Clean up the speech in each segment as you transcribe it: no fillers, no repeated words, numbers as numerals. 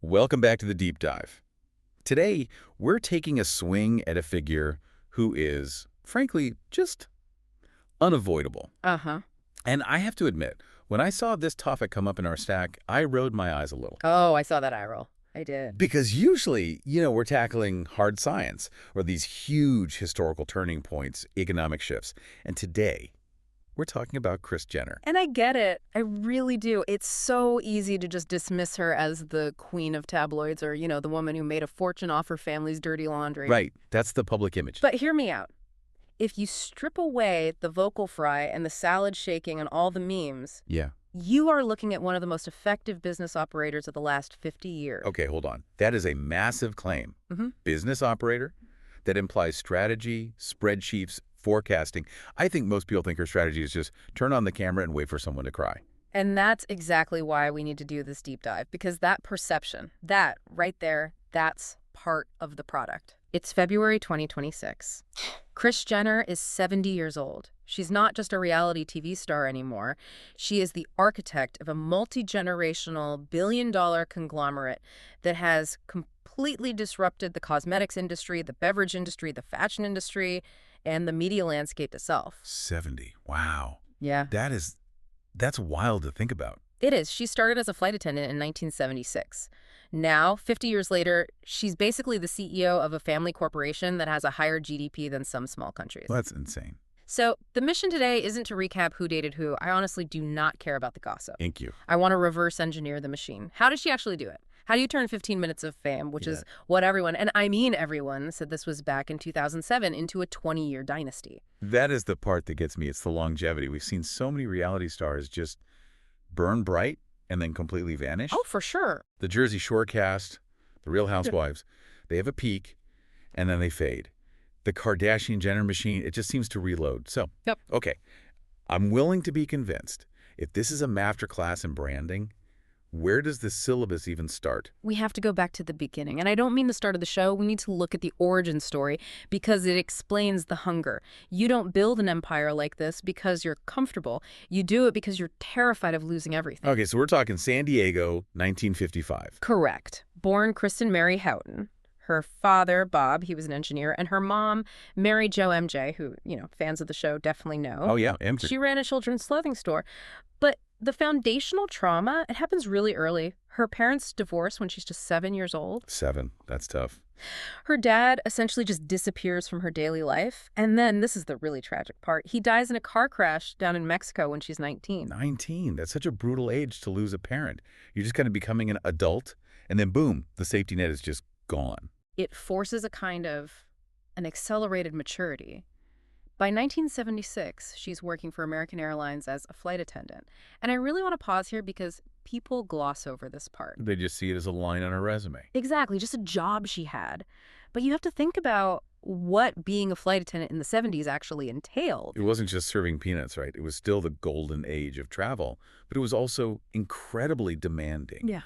Welcome back to the Deep Dive. Today, we're taking a swing at a figure who is, frankly, just unavoidable. Uh-huh. And I have to admit, when I saw this topic come up in our stack, I rolled my eyes a little. Oh, I saw that eye roll. I did. Because usually, we're tackling hard science or these huge historical turning points, economic shifts. And today, we're talking about Kris Jenner. And I get it. I really do. It's so easy to just dismiss her as the queen of tabloids or, the woman who made a fortune off her family's dirty laundry. Right. That's the public image. But hear me out. If you strip away the vocal fry and the salad shaking and all the memes, Yeah. you are looking at one of the most effective business operators of the last 50 years. Okay, hold on. That is a massive claim. Business operator? That implies strategy, spreadsheets, forecasting. I think most people think her strategy is just turn on the camera and wait for someone to cry. And that's exactly why we need to do this deep dive, because that perception, that right there, that's part of the product. It's February 2026. Kris Jenner is 70 years old. She's not just a reality TV star anymore. She is the architect of a multi-generational billion-dollar conglomerate that has completely disrupted the cosmetics industry, the beverage industry, the fashion industry, and the media landscape itself. 70. Wow. Yeah. That's wild to think about. It is. She started as a flight attendant in 1976. Now, 50 years later, she's basically the CEO of a family corporation that has a higher GDP than some small countries. Well, that's insane. So the mission today isn't to recap who dated who. I honestly do not care about the gossip. Thank you. I want to reverse engineer the machine. How did she actually do it? How do you turn 15 minutes of fame, which is what everyone, and I mean everyone, said this was back in 2007, into a 20-year dynasty? That is the part that gets me. It's the longevity. We've seen so many reality stars just burn bright and then completely vanish. Oh, for sure. The Jersey Shore cast, the Real Housewives, they have a peak and then they fade. The Kardashian-Jenner machine, it just seems to reload. So, okay, I'm willing to be convinced. If this is a masterclass in branding, where does the syllabus even start? We have to go back to the beginning. And I don't mean the start of the show. We need to look at the origin story because it explains the hunger. You don't build an empire like this because you're comfortable. You do it because you're terrified of losing everything. Okay, so we're talking San Diego, 1955. Correct. Born Kristen Mary Houghton. Her father, Bob, he was an engineer, and her mom, Mary Jo MJ, who, fans of the show definitely know. Oh, yeah, MJ. She ran a children's clothing store. But the foundational trauma, it happens really early. Her parents divorce when she's just 7 years old. 7. That's tough. Her dad essentially just disappears from her daily life. And then, this is the really tragic part, he dies in a car crash down in Mexico when she's 19. 19. That's such a brutal age to lose a parent. You're just kind of becoming an adult, and then boom, the safety net is just gone. It forces an accelerated maturity. By 1976, she's working for American Airlines as a flight attendant. And I really want to pause here because people gloss over this part. They just see it as a line on her resume. Exactly, just a job she had. But you have to think about what being a flight attendant in the 70s actually entailed. It wasn't just serving peanuts, right? It was still the golden age of travel, but it was also incredibly demanding. Yeah.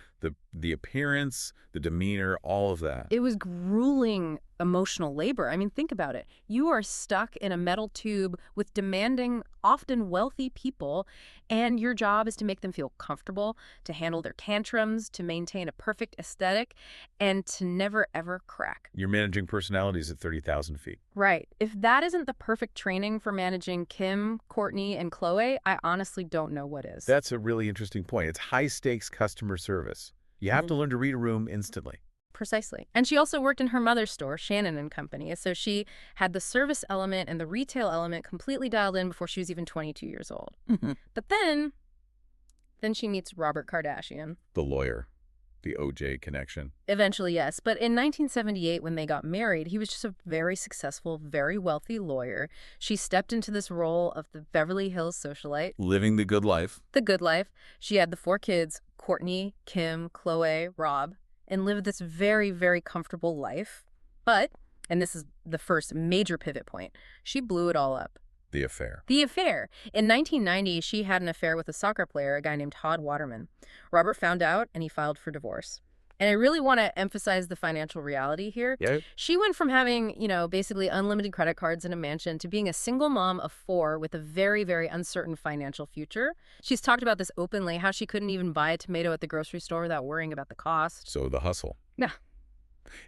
The appearance, the demeanor, all of that. It was grueling emotional labor. I mean, think about it. You are stuck in a metal tube with demanding, often wealthy people, and your job is to make them feel comfortable, to handle their tantrums, to maintain a perfect aesthetic, and to never, ever crack. You're managing personalities at 30,000 feet. Right. If that isn't the perfect training for managing Kim, Kourtney, and Khloe, I honestly don't know what is. That's a really interesting point. It's high-stakes customer service. You have to learn to read a room instantly. Precisely. And she also worked in her mother's store, Shannon and Company. So she had the service element and the retail element completely dialed in before she was even 22 years old. But then she meets Robert Kardashian. The lawyer. The OJ connection. Eventually, yes. But in 1978, when they got married, he was just a very successful, very wealthy lawyer. She stepped into this role of the Beverly Hills socialite. Living the good life. The good life. She had the 4 kids, Kourtney, Kim, Khloe, Rob, and lived this very, very comfortable life. But, and this is the first major pivot point, she blew it all up. The affair. The affair. In 1990, she had an affair with a soccer player, a guy named Todd Waterman. Robert found out, and he filed for divorce. And I really want to emphasize the financial reality here. Yeah. She went from having, basically unlimited credit cards and a mansion to being a single mom of 4 with a very, very uncertain financial future. She's talked about this openly, how she couldn't even buy a tomato at the grocery store without worrying about the cost. So the hustle. Yeah.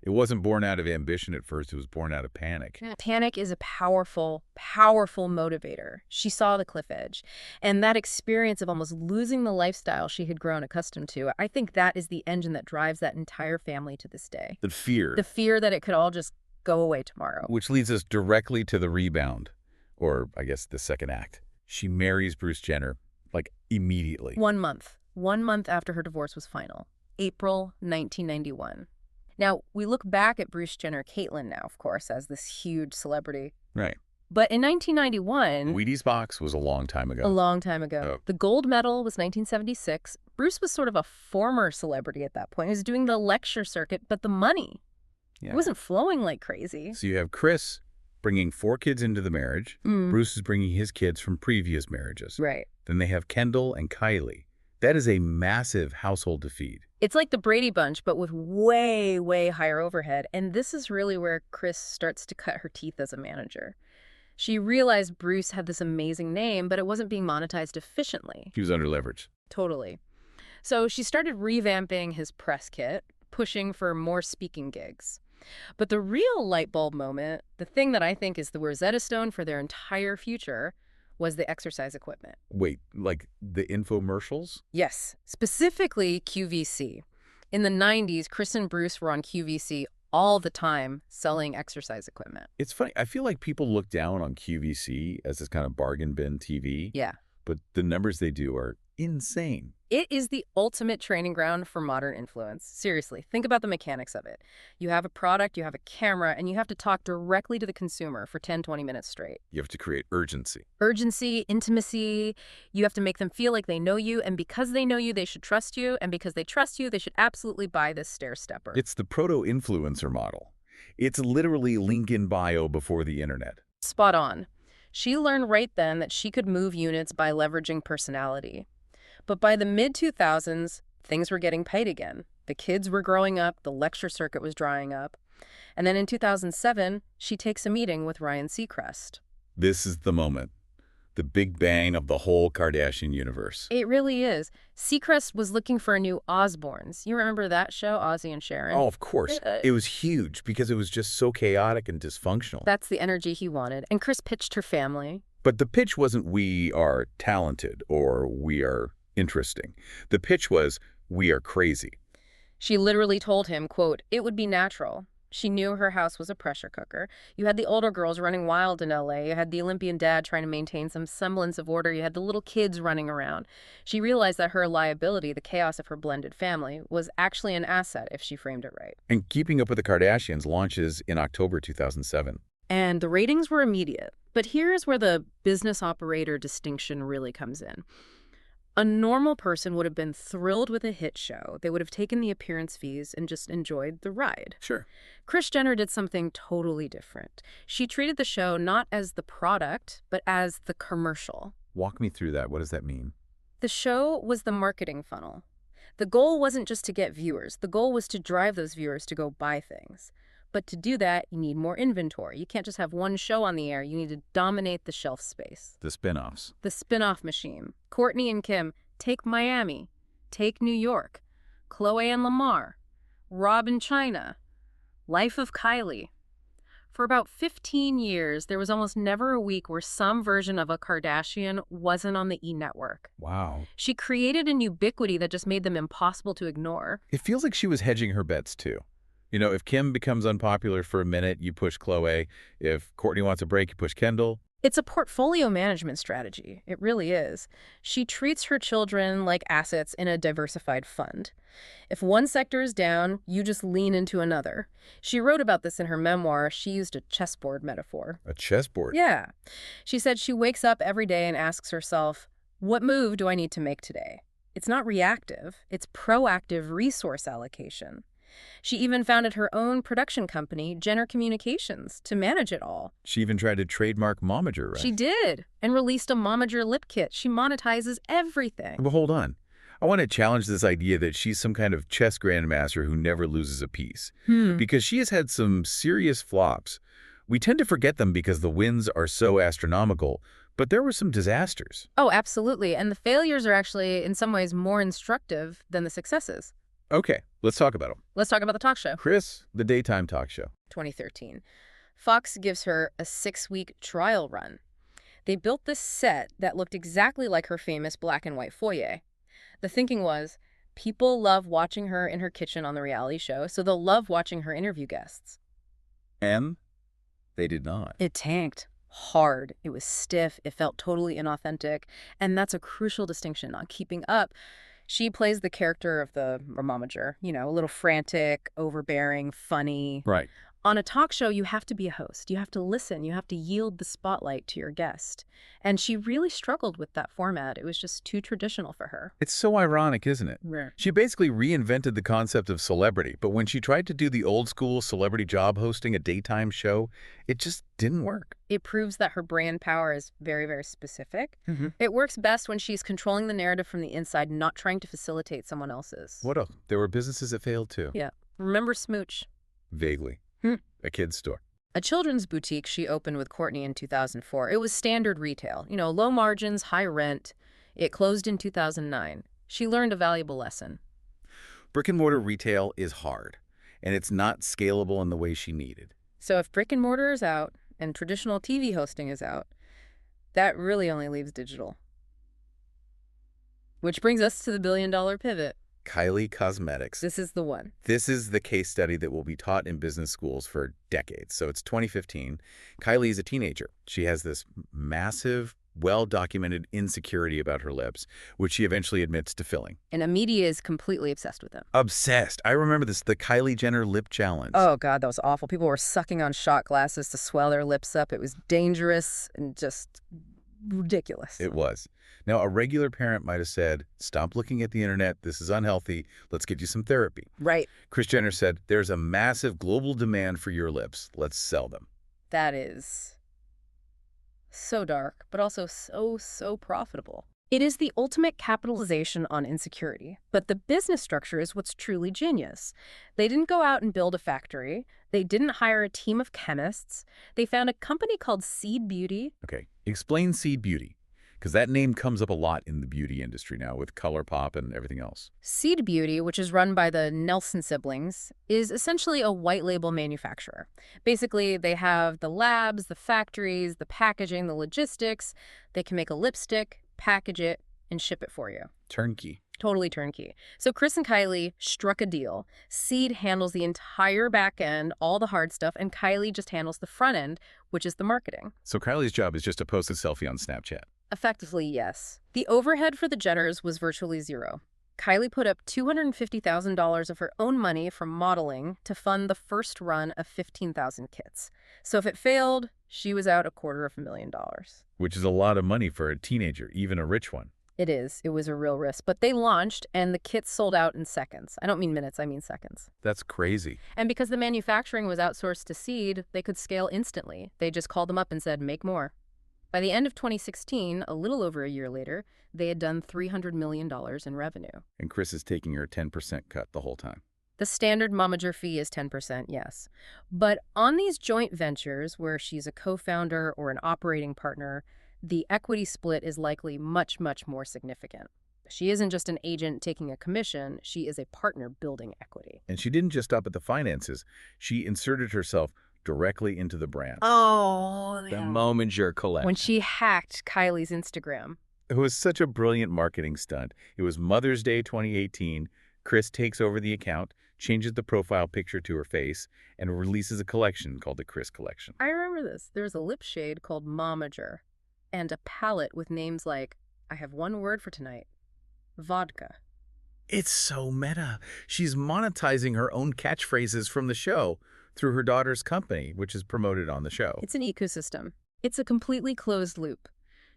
It wasn't born out of ambition at first. It was born out of panic. Panic is a powerful, powerful motivator. She saw the cliff edge. And that experience of almost losing the lifestyle she had grown accustomed to, I think that is the engine that drives that entire family to this day. The fear. The fear that it could all just go away tomorrow. Which leads us directly to the rebound, or I guess the second act. She marries Bruce Jenner, like, immediately. 1 month. 1 month after her divorce was final. April 1991. Now, we look back at Bruce Jenner, Caitlyn now, of course, as this huge celebrity. Right. But in 1991... Wheaties box was a long time ago. A long time ago. Oh. The gold medal was 1976. Bruce was sort of a former celebrity at that point. He was doing the lecture circuit, but the money, it wasn't flowing like crazy. So you have Kris bringing 4 kids into the marriage. Bruce is bringing his kids from previous marriages. Right. Then they have Kendall and Kylie. That is a massive household to feed. It's like the Brady Bunch, but with way, way higher overhead. And this is really where Kris starts to cut her teeth as a manager. She realized Bruce had this amazing name, but it wasn't being monetized efficiently. He was under leverage. Totally. So she started revamping his press kit, pushing for more speaking gigs. But the real light bulb moment, the thing that I think is the Rosetta Stone for their entire future, was the exercise equipment. Wait, like the infomercials? Yes, specifically QVC. In the 90s, Kris and Bruce were on QVC all the time selling exercise equipment. It's funny. I feel like people look down on QVC as this kind of bargain bin TV. Yeah. But the numbers they do are insane. It is the ultimate training ground for modern influence. Seriously, think about the mechanics of it. You have a product, you have a camera, and you have to talk directly to the consumer for 10, 20 minutes straight. You have to create urgency. Urgency, intimacy. You have to make them feel like they know you, and because they know you, they should trust you, and because they trust you, they should absolutely buy this stair-stepper. It's the proto-influencer model. It's literally link in bio before the internet. Spot on. She learned right then that she could move units by leveraging personality. But by the mid-2000s, things were getting tight again. The kids were growing up, the lecture circuit was drying up. And then in 2007, she takes a meeting with Ryan Seacrest. This is the moment. The big bang of the whole Kardashian universe. It really is. Seacrest was looking for a new Osbournes. You remember that show, Ozzy and Sharon? Oh, of course. It was huge because it was just so chaotic and dysfunctional. That's the energy he wanted. And Kris pitched her family. But the pitch wasn't we are talented or we are interesting. The pitch was, we are crazy. She literally told him, quote, it would be natural. She knew her house was a pressure cooker. You had the older girls running wild in L.A. You had the Olympian dad trying to maintain some semblance of order. You had the little kids running around. She realized that her liability, the chaos of her blended family, was actually an asset if she framed it right. And Keeping Up with the Kardashians launches in October 2007. And the ratings were immediate. But here's where the business operator distinction really comes in. A normal person would have been thrilled with a hit show. They would have taken the appearance fees and just enjoyed the ride. Sure. Kris Jenner did something totally different. She treated the show not as the product, but as the commercial. Walk me through that. What does that mean? The show was the marketing funnel. The goal wasn't just to get viewers. The goal was to drive those viewers to go buy things. But to do that, you need more inventory. You can't just have one show on the air. You need to dominate the shelf space. The spin-offs. The spin-off machine. Kourtney and Kim, take Miami. Take New York. Khloe and Lamar. Rob and China. Life of Kylie. For about 15 years, there was almost never a week where some version of a Kardashian wasn't on the E! Network. Wow. She created an ubiquity that just made them impossible to ignore. It feels like she was hedging her bets, too. You know, if Kim becomes unpopular for a minute, you push Khloe. If Kourtney wants a break, you push Kendall. It's a portfolio management strategy. It really is. She treats her children like assets in a diversified fund. If one sector is down, you just lean into another. She wrote about this in her memoir. She used a chessboard metaphor. A chessboard? Yeah. She said she wakes up every day and asks herself, what move do I need to make today? It's not reactive. It's proactive resource allocation. She even founded her own production company, Jenner Communications, to manage it all. She even tried to trademark Momager, right? She did, and released a Momager lip kit. She monetizes everything. But hold on. I want to challenge this idea that she's some kind of chess grandmaster who never loses a piece. Because she has had some serious flops. We tend to forget them because the wins are so astronomical, but there were some disasters. Oh, absolutely. And the failures are actually, in some ways, more instructive than the successes. Okay, let's talk about them. Let's talk about the talk show. Kris, the daytime talk show. 2013. Fox gives her a 6-week trial run. They built this set that looked exactly like her famous black and white foyer. The thinking was, people love watching her in her kitchen on the reality show, so they'll love watching her interview guests. And they did not. It tanked hard. It was stiff. It felt totally inauthentic. And that's a crucial distinction on Keeping Up. She plays the character of the Momager, a little frantic, overbearing, funny. Right. On a talk show, you have to be a host. You have to listen. You have to yield the spotlight to your guest. And she really struggled with that format. It was just too traditional for her. It's so ironic, isn't it? Right. She basically reinvented the concept of celebrity, but when she tried to do the old-school celebrity job hosting a daytime show, it just didn't work. It proves that her brand power is very, very specific. It works best when she's controlling the narrative from the inside, not trying to facilitate someone else's. What else? There were businesses that failed, too. Yeah. Remember Smooch? Vaguely. A kid's store. A children's boutique she opened with Kourtney in 2004. It was standard retail, low margins, high rent. It closed in 2009. She learned a valuable lesson. Brick-and-mortar retail is hard, and it's not scalable in the way she needed. So if brick and mortar is out and traditional TV hosting is out, that really only leaves digital. Which brings us to the billion-dollar pivot. Kylie Cosmetics. This is the one. This is the case study that will be taught in business schools for decades. So it's 2015. Kylie is a teenager. She has this massive, well-documented insecurity about her lips, which she eventually admits to filling. And the media is completely obsessed with them. Obsessed. I remember this, the Kylie Jenner lip challenge. Oh, God, that was awful. People were sucking on shot glasses to swell their lips up. It was dangerous and just ridiculous. It was. Now, a regular parent might have said, stop looking at the internet. This is unhealthy. Let's get you some therapy. Right. Kris Jenner said, there's a massive global demand for your lips. Let's sell them. That is so dark, but also so profitable. It is the ultimate capitalization on insecurity. But the business structure is what's truly genius. They didn't go out and build a factory. They didn't hire a team of chemists. They found a company called Seed Beauty. Okay, explain Seed Beauty, because that name comes up a lot in the beauty industry now with ColourPop and everything else. Seed Beauty, which is run by the Nelson siblings, is essentially a white label manufacturer. Basically, they have the labs, the factories, the packaging, the logistics. They can make a lipstick, package it, and ship it for you. Turnkey. Totally turnkey. So Kris and Kylie struck a deal. Seed handles the entire back end, all the hard stuff, and Kylie just handles the front end, which is the marketing. So Kylie's job is just to post a selfie on Snapchat. Effectively, yes. The overhead for the Jenners was virtually zero. Kylie put up $250,000 of her own money from modeling to fund the first run of 15,000 kits. So if it failed, she was out $250,000. Which is a lot of money for a teenager, even a rich one. It is. It was a real risk. But they launched, and the kits sold out in seconds. I don't mean minutes, I mean seconds. That's crazy. And because the manufacturing was outsourced to Seed, they could scale instantly. They just called them up and said, make more. By the end of 2016, a little over a year later, they had done $300 million in revenue. And Kris is taking her 10% cut the whole time. The standard momager fee is 10%, yes. But on these joint ventures, where she's a co-founder or an operating partner, the equity split is likely much, much more significant. She isn't just an agent taking a commission, she is a partner building equity. And she didn't just stop at the finances. She inserted herself directly into the brand. Oh, The Momager collection. When she hacked Kylie's Instagram. It was such a brilliant marketing stunt. It was Mother's Day 2018. Kris takes over the account, changes the profile picture to her face, and releases a collection called the Kris Collection. I remember this. There's a lip shade called Momager and a palette with names like, I have one word for tonight, vodka. It's so meta. She's monetizing her own catchphrases from the show through her daughter's company, which is promoted on the show. It's an ecosystem. It's a completely closed loop.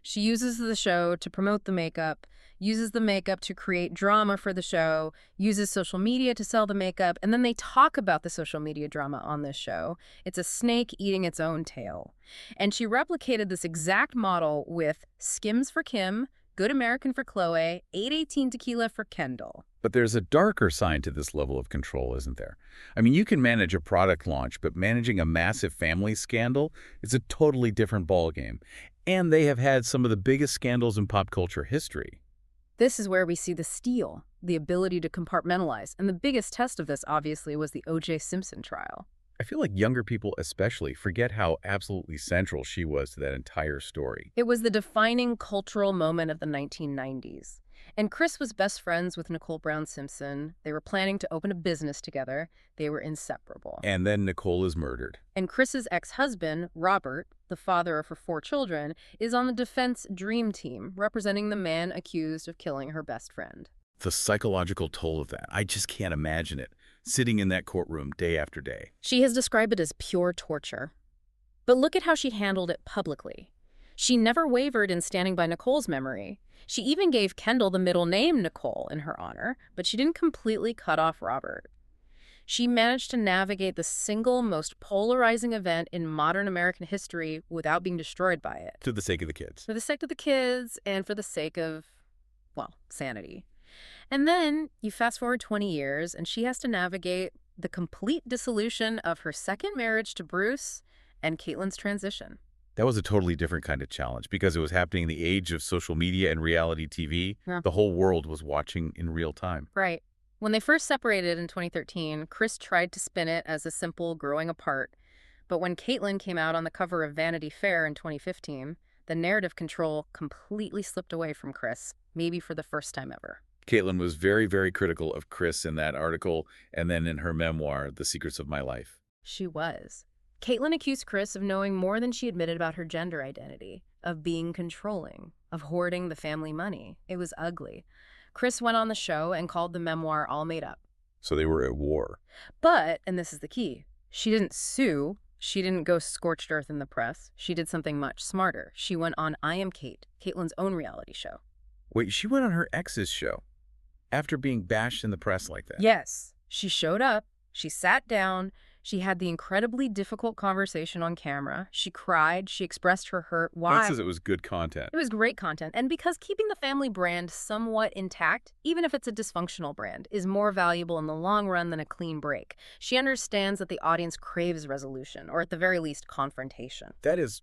She uses the show to promote the makeup, uses the makeup to create drama for the show, uses social media to sell the makeup, and then they talk about the social media drama on this show. It's a snake eating its own tail. And she replicated this exact model with Skims for Kim, Good American for Chloe, 818 Tequila for Kendall. But there's a darker side to this level of control, isn't there? I mean, you can manage a product launch, but managing a massive family scandal is a totally different ballgame. And they have had some of the biggest scandals in pop culture history. This is where we see the steel, the ability to compartmentalize. And the biggest test of this, obviously, was the O.J. Simpson trial. I feel like younger people especially forget how absolutely central she was to that entire story. It was the defining cultural moment of the 1990s. And Kris was best friends with Nicole Brown Simpson. They were planning to open a business together. They were inseparable. And then Nicole is murdered. And Kris's ex-husband, Robert, the father of her 4 children, is on the defense dream team, representing the man accused of killing her best friend. The psychological toll of that, I just can't imagine it, sitting in that courtroom day after day. She has described it as pure torture. But look at how she handled it publicly. She never wavered in standing by Nicole's memory. She even gave Kendall the middle name Nicole in her honor, but she didn't completely cut off Robert. She managed to navigate the single most polarizing event in modern American history without being destroyed by it. To the sake of the kids. For the sake of the kids and for the sake of, well, sanity. And then you fast forward 20 years and she has to navigate the complete dissolution of her second marriage to Bruce and Caitlyn's transition. That was a totally different kind of challenge because it was happening in the age of social media and reality TV. Yeah. The whole world was watching in real time. Right. When they first separated in 2013, Kris tried to spin it as a simple growing apart. But when Caitlyn came out on the cover of Vanity Fair in 2015, the narrative control completely slipped away from Kris, maybe for the first time ever. Caitlyn was very, very critical of Kris in that article and then in her memoir, The Secrets of My Life. She was. Caitlyn accused Kris of knowing more than she admitted about her gender identity, of being controlling, of hoarding the family money. It was ugly. Kris went on the show and called the memoir all made up. So they were at war. But, and this is the key, she didn't sue. She didn't go scorched earth in the press. She did something much smarter. She went on I Am Kate, Caitlyn's own reality show. Wait, she went on her ex's show after being bashed in the press like that? Yes. She showed up. She sat down. She had the incredibly difficult conversation on camera. She cried. She expressed her hurt. Why? That says it was good content. It was great content. And because keeping the family brand somewhat intact, even if it's a dysfunctional brand, is more valuable in the long run than a clean break. She understands that the audience craves resolution, or at the very least, confrontation. That is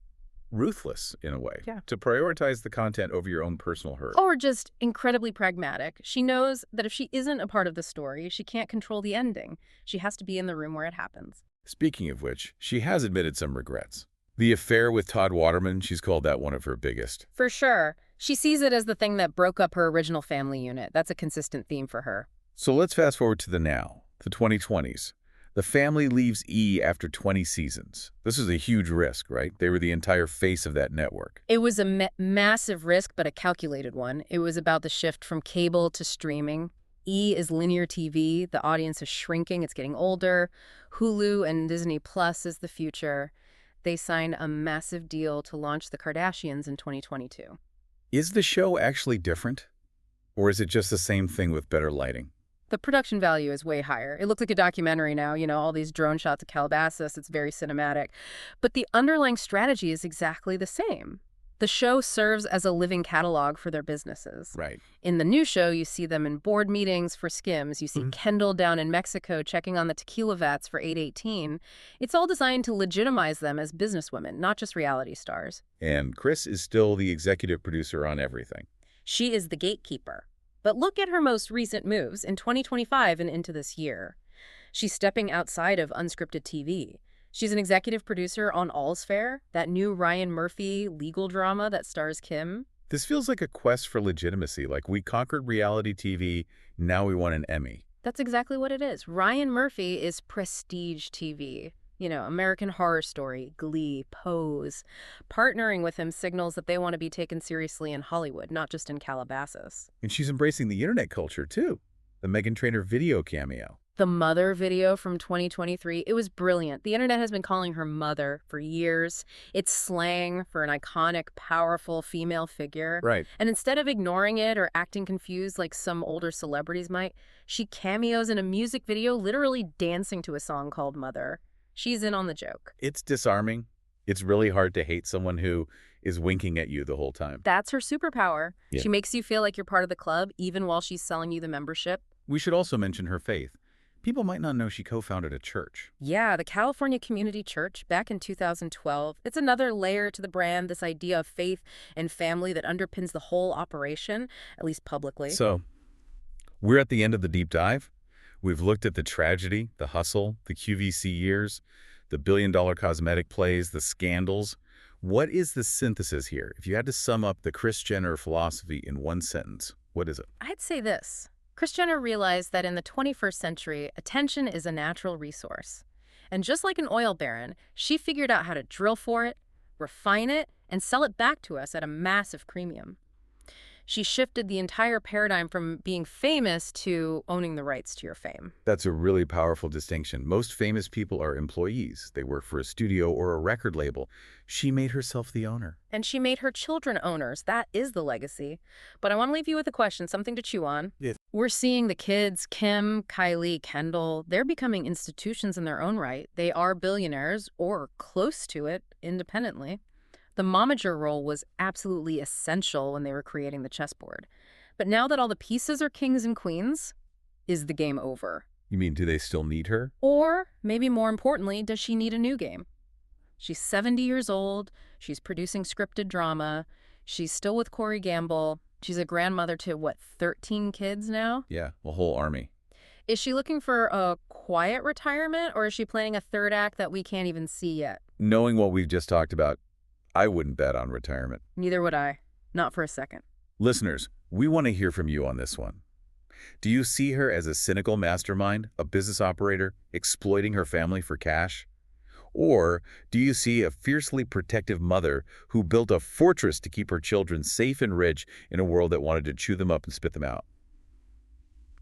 ruthless, in a way, to prioritize the content over your own personal hurt. Or just incredibly pragmatic. She knows that if she isn't a part of the story, she can't control the ending. She has to be in the room where it happens. Speaking of which, she has admitted some regrets. The affair with Todd Waterman, she's called that one of her biggest. For sure. She sees it as the thing that broke up her original family unit. That's a consistent theme for her. So let's fast forward to the now, the 2020s. The family leaves E! After 20 seasons. This is a huge risk, right? They were the entire face of that network. It was a massive risk, but a calculated one. It was about the shift from cable to streaming. E! Is linear TV. The audience is shrinking. It's getting older. Hulu and Disney Plus is the future. They signed a massive deal to launch the Kardashians in 2022. Is the show actually different? Or is it just the same thing with better lighting? The production value is way higher. It looks like a documentary now, all these drone shots of Calabasas. It's very cinematic. But the underlying strategy is exactly the same. The show serves as a living catalog for their businesses. Right. In the new show, you see them in board meetings for Skims. You see Kendall down in Mexico checking on the tequila vats for 818. It's all designed to legitimize them as businesswomen, not just reality stars. And Kris is still the executive producer on everything. She is the gatekeeper. But look at her most recent moves in 2025 and into this year. She's stepping outside of unscripted TV. She's an executive producer on All's Fair, that new Ryan Murphy legal drama that stars Kim. This feels like a quest for legitimacy, like we conquered reality TV, now we want an Emmy. That's exactly what it is. Ryan Murphy is prestige TV. American Horror Story, Glee, Pose. Partnering with him signals that they want to be taken seriously in Hollywood, not just in Calabasas. And she's embracing the internet culture, too. The Meghan Trainor video cameo. The Mother video from 2023, it was brilliant. The internet has been calling her Mother for years. It's slang for an iconic, powerful female figure. Right. And instead of ignoring it or acting confused like some older celebrities might, she cameos in a music video literally dancing to a song called Mother. She's in on the joke. It's disarming. It's really hard to hate someone who is winking at you the whole time. That's her superpower. Yeah. She makes you feel like you're part of the club, even while she's selling you the membership. We should also mention her faith. People might not know she co-founded a church. Yeah, the California Community Church back in 2012. It's another layer to the brand, this idea of faith and family that underpins the whole operation, at least publicly. So, we're at the end of the deep dive. We've looked at the tragedy, the hustle, the QVC years, the billion-dollar cosmetic plays, the scandals. What is the synthesis here? If you had to sum up the Kris Jenner philosophy in one sentence, what is it? I'd say this. Kris Jenner realized that in the 21st century, attention is a natural resource. And just like an oil baron, she figured out how to drill for it, refine it, and sell it back to us at a massive premium. She shifted the entire paradigm from being famous to owning the rights to your fame. That's a really powerful distinction. Most famous people are employees. They work for a studio or a record label. She made herself the owner. And she made her children owners. That is the legacy. But I want to leave you with a question, something to chew on. Yes. We're seeing the kids, Kim, Kylie, Kendall, they're becoming institutions in their own right. They are billionaires or close to it independently. The Momager role was absolutely essential when they were creating the chessboard. But now that all the pieces are kings and queens, is the game over? You mean, do they still need her? Or, maybe more importantly, does she need a new game? She's 70 years old, she's producing scripted drama, she's still with Corey Gamble, she's a grandmother to, 13 kids now? Yeah, a whole army. Is she looking for a quiet retirement, or is she planning a third act that we can't even see yet? Knowing what we've just talked about, I wouldn't bet on retirement. Neither would I. Not for a second. Listeners, we want to hear from you on this one. Do you see her as a cynical mastermind, a business operator, exploiting her family for cash? Or do you see a fiercely protective mother who built a fortress to keep her children safe and rich in a world that wanted to chew them up and spit them out?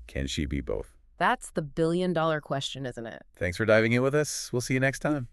Can she be both? That's the billion-dollar question, isn't it? Thanks for diving in with us. We'll see you next time.